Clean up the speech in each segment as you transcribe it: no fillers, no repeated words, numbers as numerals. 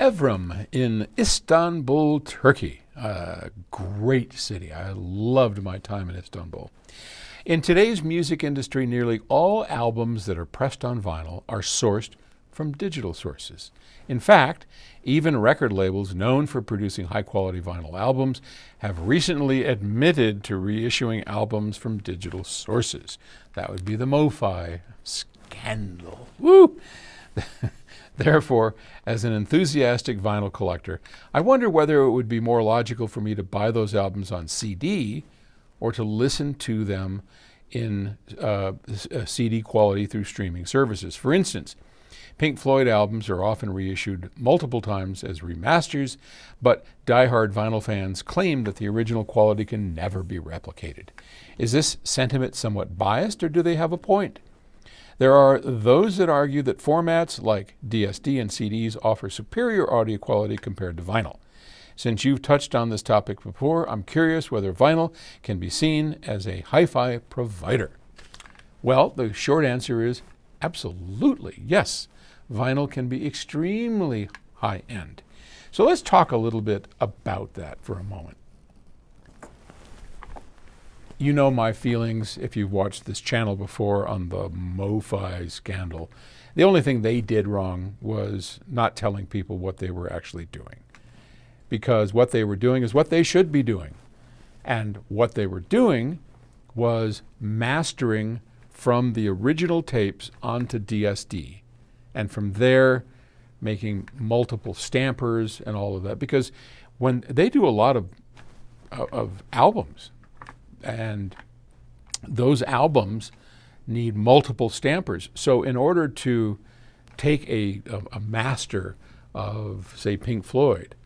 Evrim in Istanbul, Turkey. A great city. I loved my time in Istanbul. In today's music industry, nearly all albums that are pressed on vinyl are sourced from digital sources. In fact, even record labels known for producing high-quality vinyl albums have recently admitted to reissuing albums from digital sources. That would be the Mofi Scandal. Woo! Therefore, as an enthusiastic vinyl collector, I wonder whether it would be more logical for me to buy those albums on CD or to listen to them in CD quality through streaming services. For instance, Pink Floyd albums are often reissued multiple times as remasters, but die-hard vinyl fans claim that the original quality can never be replicated. Is this sentiment somewhat biased, or do they have a point? There are those that argue that formats like DSD and CDs offer superior audio quality compared to vinyl. Since you've touched on this topic before, I'm curious whether vinyl can be seen as a hi-fi provider. Well, the short answer is absolutely yes. Vinyl can be extremely high-end. So let's talk a little bit about that for a moment. You know my feelings if you've watched this channel before on the Mofi Scandal. The only thing they did wrong was not telling people what they were actually doing. Because what they were doing is what they should be doing. And what they were doing was mastering from the original tapes onto DSD. And from there, making multiple stampers and all of that. Because when they do a lot of albums, and those albums need multiple stampers. So in order to take a master of, say, Pink Floyd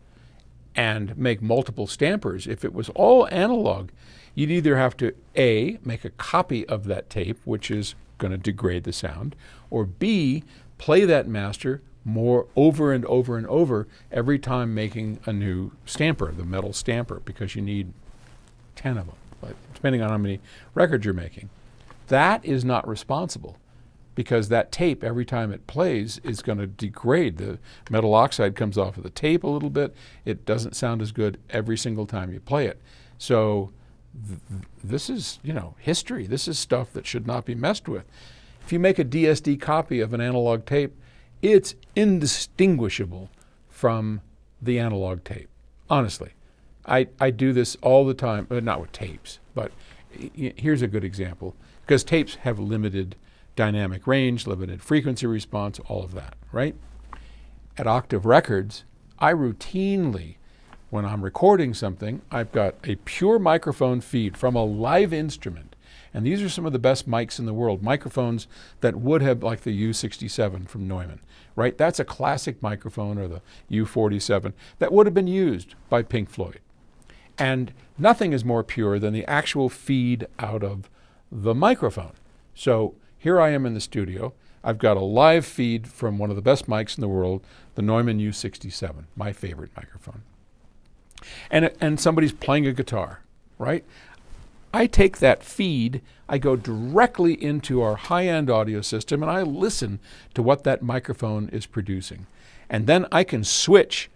and make multiple stampers, if it was all analog, you'd either have to A, make a copy of that tape, which is going to degrade the sound, or B, play that master more over and over and over every time making a new stamper, the metal stamper, because you need 10 of them. Depending on how many records you're making. That is not responsible because that tape, every time it plays, is going to degrade. The metal oxide comes off of the tape a little bit. It doesn't sound as good every single time you play it. So this is, history. This is stuff that should not be messed with. If you make a DSD copy of an analog tape, it's indistinguishable from the analog tape, honestly. I do this all the time, not with tapes, but here's a good example, because tapes have limited dynamic range, limited frequency response, all of that, right? At Octave Records, I routinely, when I'm recording something, I've got a pure microphone feed from a live instrument, and these are some of the best mics in the world, microphones that would have, like the U67 from Neumann, right? That's a classic microphone, or the U47, that would have been used by Pink Floyd. And nothing is more pure than the actual feed out of the microphone. So here I am in the studio. I've got a live feed from one of the best mics in the world, the Neumann U67, my favorite microphone. And somebody's playing a guitar, right? I take that feed, I go directly into our high-end audio system, and I listen to what that microphone is producing. And then I can switch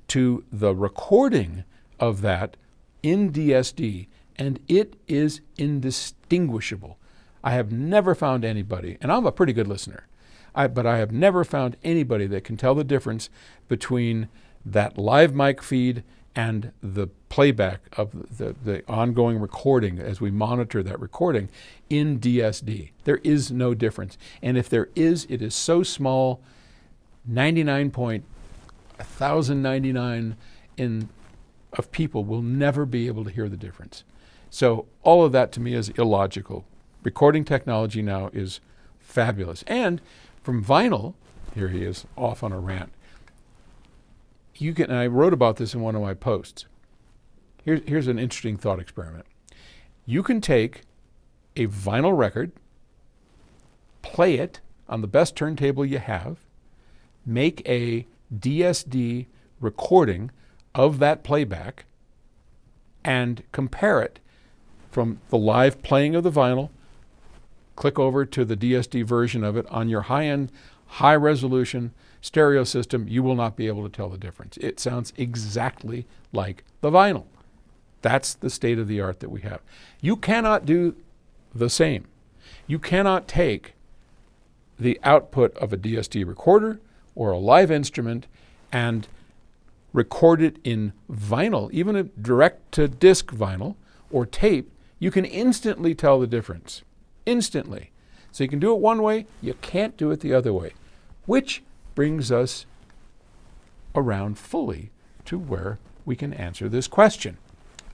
to the recording of that in DSD, and it is indistinguishable. I have never found anybody, and I'm a pretty good listener, but I have never found anybody that can tell the difference between that live mic feed and the playback of the ongoing recording as we monitor that recording in DSD. There is no difference. And if there is, it is so small, 99.1099 of people will never be able to hear the difference. So all of that to me is illogical. Recording technology now is fabulous. And from vinyl, here he is off on a rant, and I wrote about this in one of my posts. Here's an interesting thought experiment. You can take a vinyl record, play it on the best turntable you have, make a DSD recording of that playback, and compare it from the live playing of the vinyl, click over to the DSD version of it on your high-end, high-resolution stereo system, you will not be able to tell the difference. It sounds exactly like the vinyl. That's the state of the art that we have. You cannot do the same. You cannot take the output of a DSD recorder or a live instrument and record it in vinyl, even a direct-to-disc vinyl or tape. You can instantly tell the difference. Instantly. So you can do it one way, you can't do it the other way. Which brings us around fully to where we can answer this question.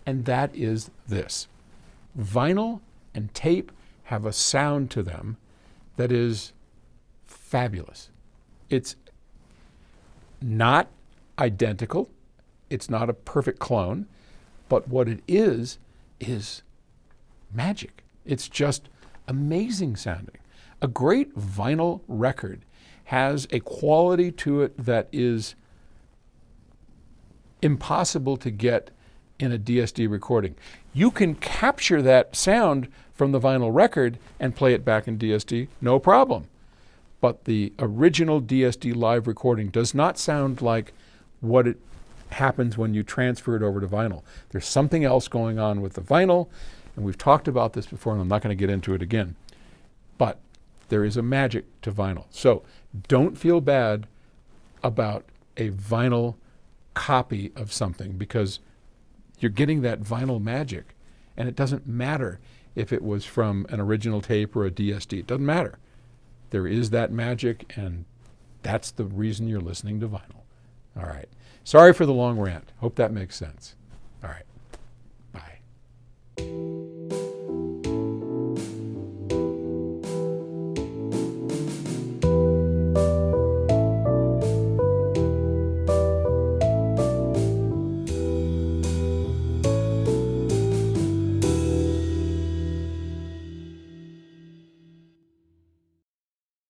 And that is this. Vinyl and tape have a sound to them that is fabulous. It's not identical. It's not a perfect clone. But what it is magic. It's just amazing sounding. A great vinyl record has a quality to it that is impossible to get in a DSD recording. You can capture that sound from the vinyl record and play it back in DSD, no problem. But the original DSD live recording does not sound like what it happens when you transfer it over to vinyl. There's something else going on with the vinyl, and we've talked about this before, and I'm not going to get into it again. But there is a magic to vinyl. So don't feel bad about a vinyl copy of something, because you're getting that vinyl magic, and it doesn't matter if it was from an original tape or a DSD. It doesn't matter. There is that magic, and that's the reason you're listening to vinyl. All right. Sorry for the long rant. Hope that makes sense. All right.